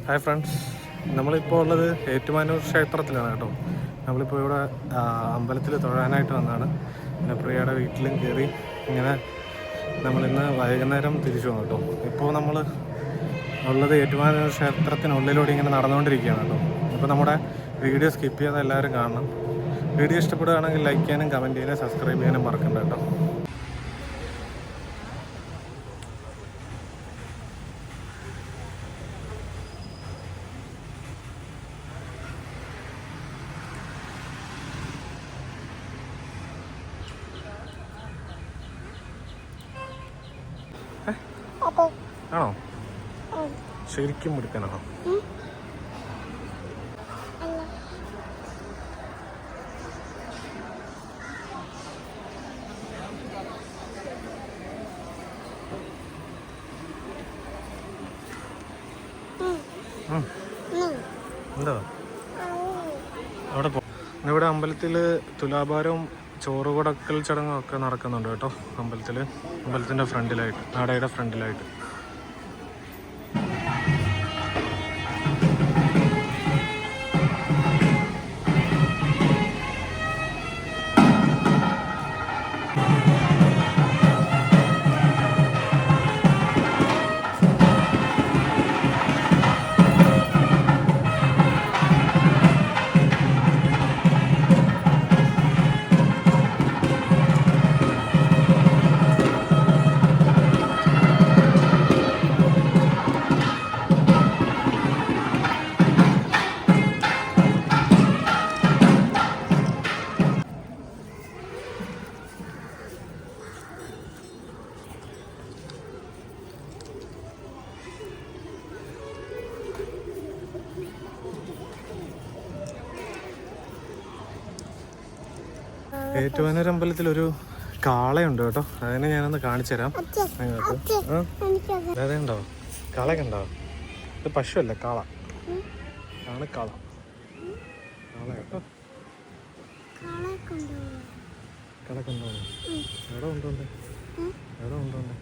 Hi friends, നമ്മളിപ്പോൾ ഉള്ളത് ഏറ്റുമാനൂർ ക്ഷേത്രത്തിലാണ് കേട്ടോ. നമ്മളിപ്പോൾ ഇവിടെ അമ്പലത്തിൽ തൊഴാനായിട്ട് വന്നതാണ്. പിന്നെ പ്രിയയുടെ വീട്ടിലും കയറി ഇങ്ങനെ നമ്മളിന്ന് വൈകുന്നേരം തിരിച്ചു വന്നു കേട്ടോ. ഇപ്പോൾ നമ്മൾ ഉള്ളത് ഏറ്റുമാനൂർ ക്ഷേത്രത്തിനുള്ളിലൂടെ ഇങ്ങനെ നടന്നുകൊണ്ടിരിക്കുകയാണ് കേട്ടോ. ഇപ്പോൾ നമ്മുടെ വീഡിയോ സ്കിപ്പ് ചെയ്യാതെ എല്ലാവരും കാണണം. വീഡിയോ ഇഷ്ടപ്പെടുകയാണെങ്കിൽ ലൈക്ക് ചെയ്യാനും കമൻറ്റ് ചെയ്യാനും സബ്സ്ക്രൈബ് ചെയ്യാനും മറക്കണ്ട കേട്ടോ. ആണോ? ശരിക്കും എടുക്കാനാണോ? എന്താ അവിടെ ഇവിടെ അമ്പലത്തിൽ തുലാഭാരവും ചോറ് കൊടുക്കൽ ചടങ്ങൊക്കെ നടക്കുന്നുണ്ട് കേട്ടോ. അമ്പലത്തിൻ്റെ ഫ്രണ്ടിലായിട്ട്, നടയുടെ ഫ്രണ്ടിലായിട്ട്. ഏറ്റുമാനൂർ അമ്പലത്തിൽ ഒരു കാളയുണ്ട് കേട്ടോ. അതിനെ ഞാനൊന്ന് കാണിച്ചു തരാം നിങ്ങൾക്ക്. അതേണ്ടോ, കാളയൊക്കെ ഉണ്ടോ? ഇത് പശുവല്ല, കാള ആണ്. കാള കേട്ടോ. കാളൊക്കെ ഉണ്ടോ? എവിടെ ഉണ്ടോണ്ട്? എവിടെ ഉണ്ടോണ്ട്?